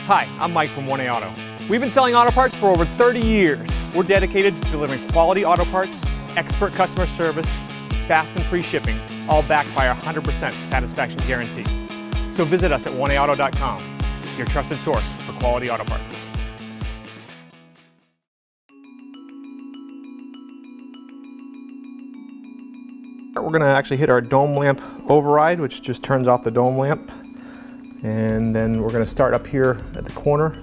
Hi, I'm Mike from 1A Auto. We've been selling auto parts for over 30 years. We're dedicated to delivering quality auto parts, expert customer service, fast and free shipping, all backed by our 100% satisfaction guarantee. So visit us at 1AAuto.com, your trusted source for quality auto parts. We're going to actually hit our dome lamp override, which just turns off the dome lamp. And then we're going to start up here at the corner.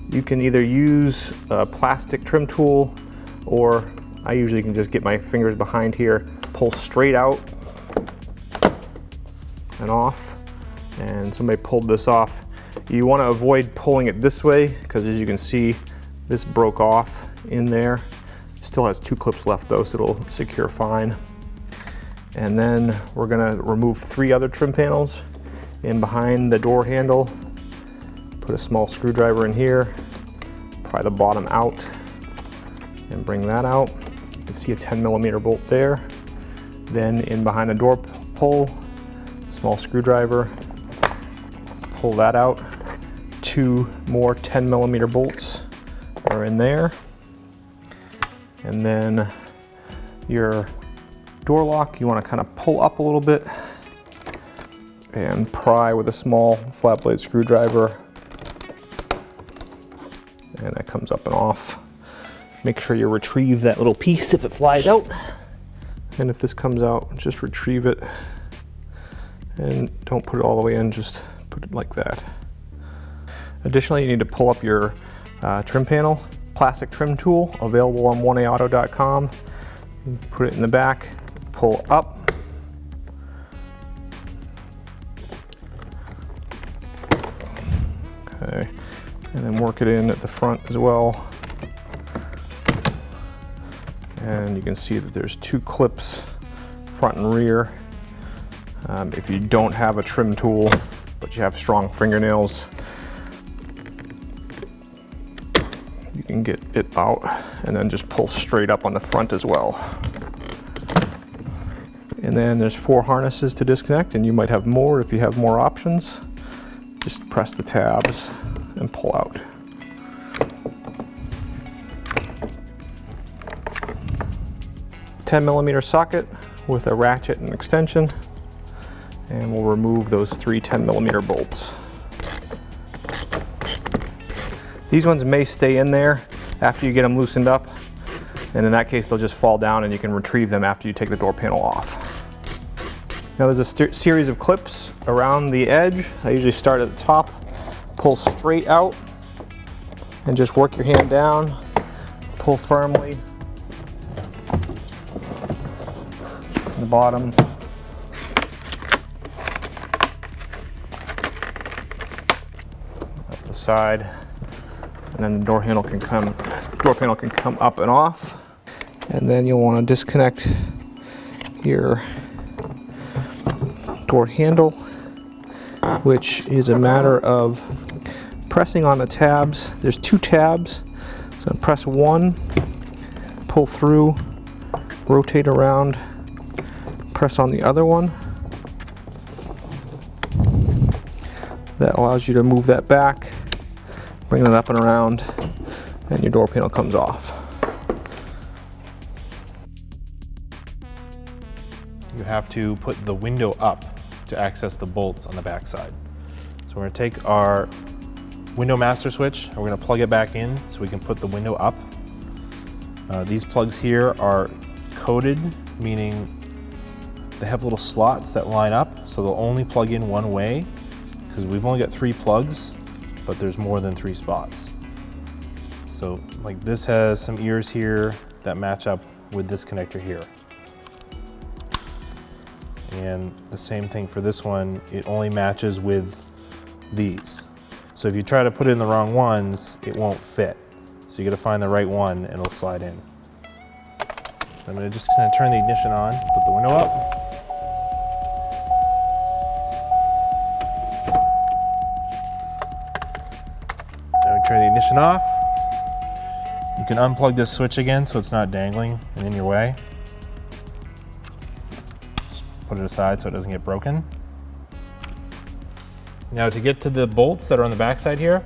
You can either use a plastic trim tool, or I usually can just get my fingers behind here, pull straight out and off. And somebody pulled this off. You want to avoid pulling it this way because, as you can see, this broke off in there. It still has 2 clips left though, so it'll secure fine. And then we're going to remove 3 other trim panels in behind the door handle. Put a small screwdriver in here, pry the bottom out, and bring that out. You can see a 10mm bolt there. Then in behind the door pull, small screwdriver, pull that out. 2 more 10mm bolts are in there. And then your door lock, you want to kind of pull up a little bit and pry with a small flat blade screwdriver, and that comes up and off. Make sure you retrieve that little piece if it flies out, and if this comes out, just retrieve it and don't put it all the way in, just put it like that. Additionally, you need to pull up your trim panel. Plastic trim tool available on 1AAuto.com. Put it in the back, pull up, okay, and then work it in at the front as well. And you can see that there's 2 clips, front and rear. If you don't have a trim tool, but you have strong fingernails, you can get it out and then just pull straight up on the front as well. And then there's 4 harnesses to disconnect, and you might have more if you have more options. Just press the tabs and pull out. A 10mm socket with a ratchet and extension, and we'll remove those 3 10mm bolts. These ones may stay in there after you get them loosened up, and in that case they'll just fall down and you can retrieve them after you take the door panel off. Now there's a series of clips around the edge. I usually start at the top, pull straight out, and just work your hand down, pull firmly, the bottom, up the side, and then the door panel can come up and off. And then you'll want to disconnect your door handle, which is a matter of pressing on the tabs. There's 2 tabs, so press 1, pull through, rotate around, press on the other one. That allows you to move that back, bring it up and around, and your door panel comes off. You have to put the window up to access the bolts on the back side. So we're going to take our window master switch and we're going to plug it back in so we can put the window up. These plugs here are coded, meaning they have little slots that line up, so they'll only plug in one way, because we've only got 3 plugs, but there's more than 3 spots. So like this has some ears here that match up with this connector here. And the same thing for this one, it only matches with these. So if you try to put it in the wrong ones, it won't fit. So you gotta find the right one and it'll slide in. I'm just gonna turn the ignition on, put the window up. Then we turn the ignition off. You can unplug this switch again so it's not dangling and in your way. Put it aside so it doesn't get broken. Now to get to the bolts that are on the back side here,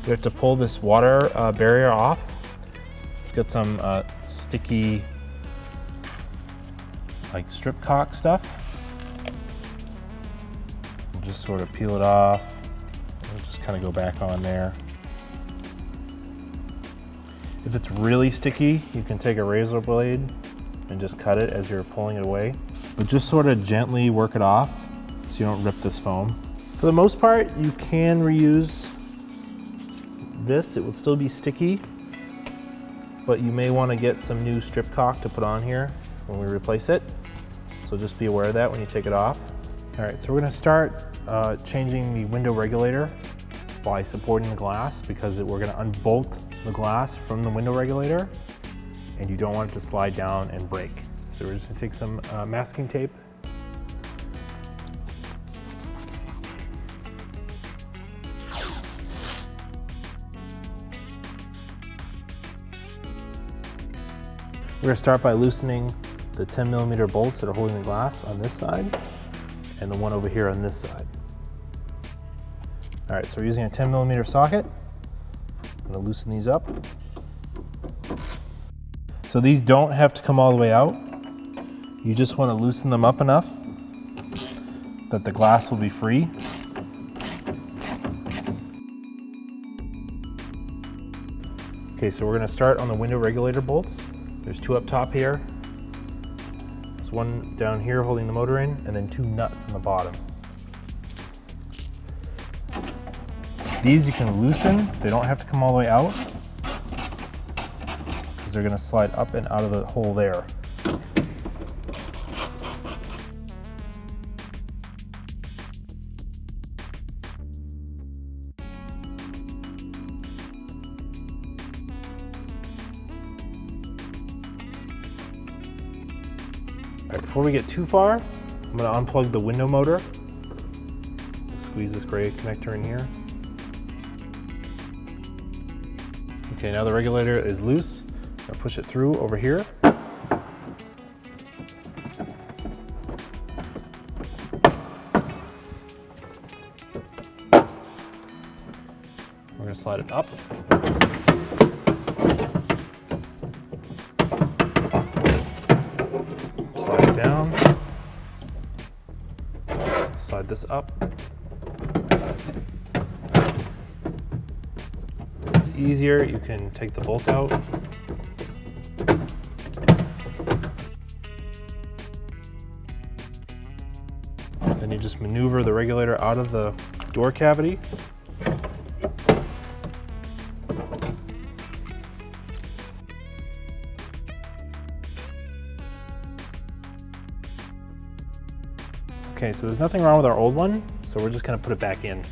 We have to pull this water barrier off. It's got some sticky, like strip caulk stuff. And just sort of peel it off. And just kind of go back on there. If it's really sticky, you can take a razor blade and just cut it as you're pulling it away. But just sort of gently work it off so you don't rip this foam. For the most part, you can reuse this. It will still be sticky, but you may want to get some new strip caulk to put on here when we replace it. So just be aware of that when you take it off. All right, so we're going to start changing the window regulator by supporting the glass, because we're going to unbolt the glass from the window regulator, and you don't want it to slide down and break. So we're just going to take some masking tape. We're going to start by loosening the 10mm bolts that are holding the glass on this side and the one over here on this side. All right, so we're using a 10mm socket. I'm going to loosen these up. So these don't have to come all the way out. You just want to loosen them up enough that the glass will be free. Okay, so we're going to start on the window regulator bolts. There's two up top here. There's one down here holding the motor in, and then two nuts on the bottom. These you can loosen. They don't have to come all the way out, because they're going to slide up and out of the hole there. All right, before we get too far, I'm going to unplug the window motor. Squeeze this gray connector in here. Okay, now the regulator is loose. I'll push it through over here. We're going to slide it up. Slide it down. Slide this up. Easier, you can take the bolt out. Then you just maneuver the regulator out of the door cavity. Okay, so there's nothing wrong with our old one, so we're just going to put it back in.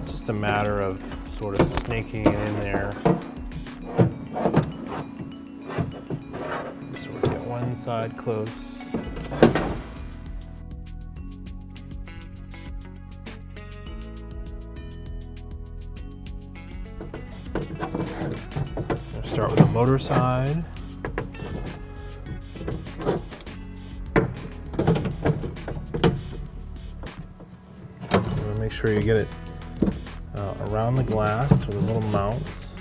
Just a matter of sort of snaking it in there. Sort of get one side close. Start with the motor side. Make sure you get it around the glass with the little mounts.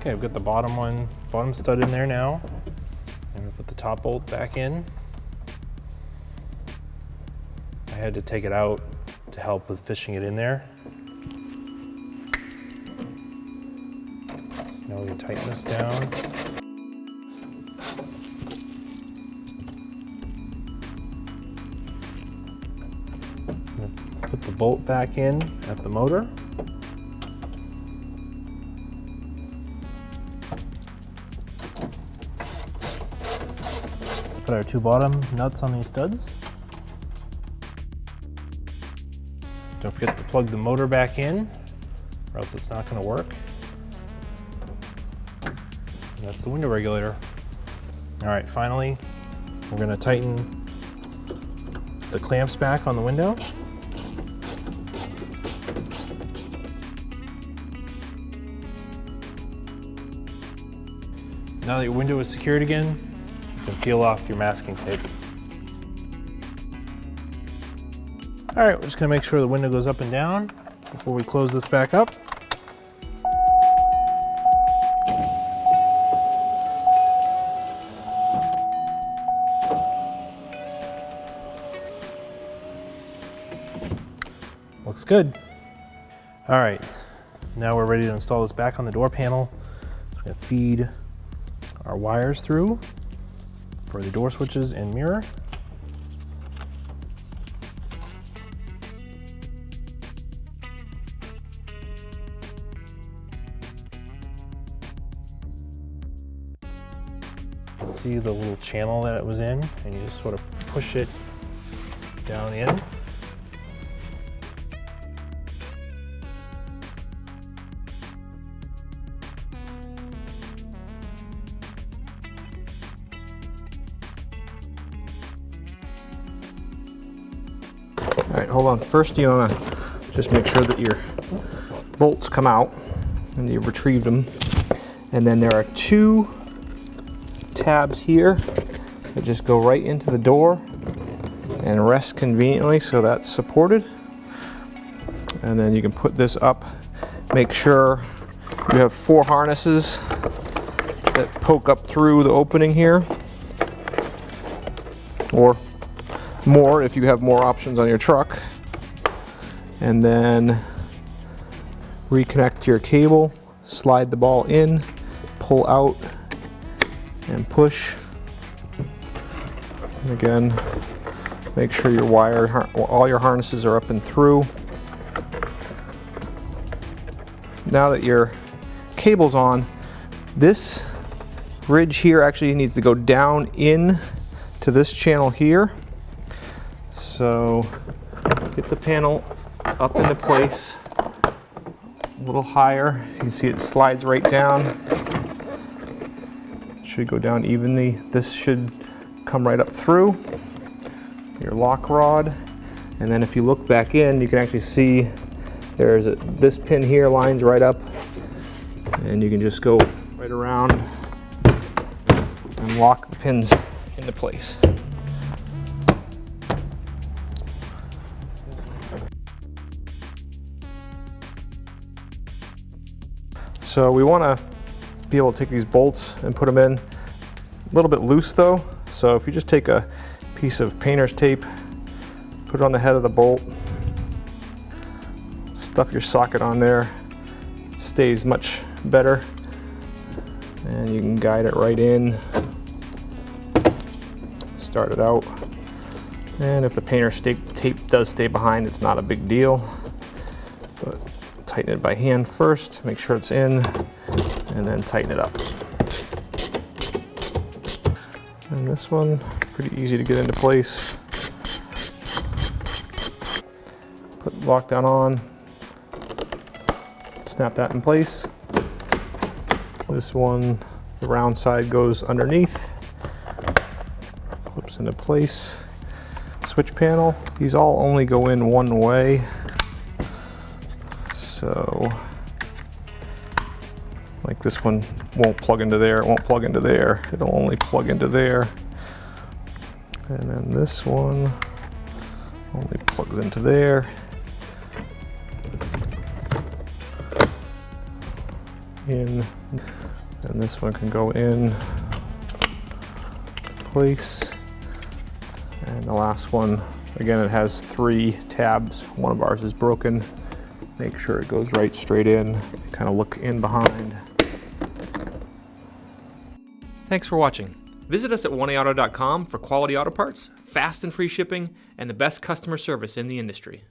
Okay, I've got the bottom stud in there now. I'm going to put the top bolt back in. I had to take it out to help with fishing it in there. Now we can tighten this down. Put the bolt back in at the motor. Put our two bottom nuts on these studs. Don't forget to plug the motor back in, or else it's not going to work. And that's the window regulator. All right, finally, We're going to tighten the clamps back on the window. Now that your window is secured again, you can peel off your masking tape. All right, we're just gonna make sure the window goes up and down before we close this back up. Looks good. All right, now we're ready to install this back on the door panel. We're gonna feed our wires through for the door switches and mirror. You can see the little channel that it was in, and you just sort of push it down in. All right, hold on. First, you want to just make sure that your bolts come out and you've retrieved them. And then there are two tabs here that just go right into the door and rest conveniently, so that's supported. And then you can put this up. Make sure you have 4 harnesses that poke up through the opening here, or more if you have more options on your truck. And then reconnect your cable, slide the ball in, pull out, and push. And again, make sure your all your harnesses are up and through. Now that your cable's on, this ridge here actually needs to go down in to this channel here. So get the panel up into place, a little higher. You can see it slides right down. Should go down evenly. This should come right up through your lock rod. And then if you look back in, you can actually see this pin here lines right up, and you can just go right around and lock the pins into place. So we want to be able to take these bolts and put them in a little bit loose though. So if you just take a piece of painter's tape, put it on the head of the bolt, stuff your socket on there, it stays much better, and you can guide it right in, start it out. And if the painter's tape does stay behind, it's not a big deal, but tighten it by hand first, make sure it's in, and then tighten it up. And this one, pretty easy to get into place. Put lockdown on, snap that in place. This one, the round side goes underneath, clips into place. Switch panel, these all only go in one way. So, like this one won't plug into there, it won't plug into there, it'll only plug into there. And then this one only plugs into there. In, and this one can go in place. And the last one, again, it has 3 tabs. One of ours is broken. Make sure it goes right straight in, kind of look in behind. Thanks for watching. Visit us at oneauto.com for quality auto parts, fast and free shipping, and the best customer service in the industry.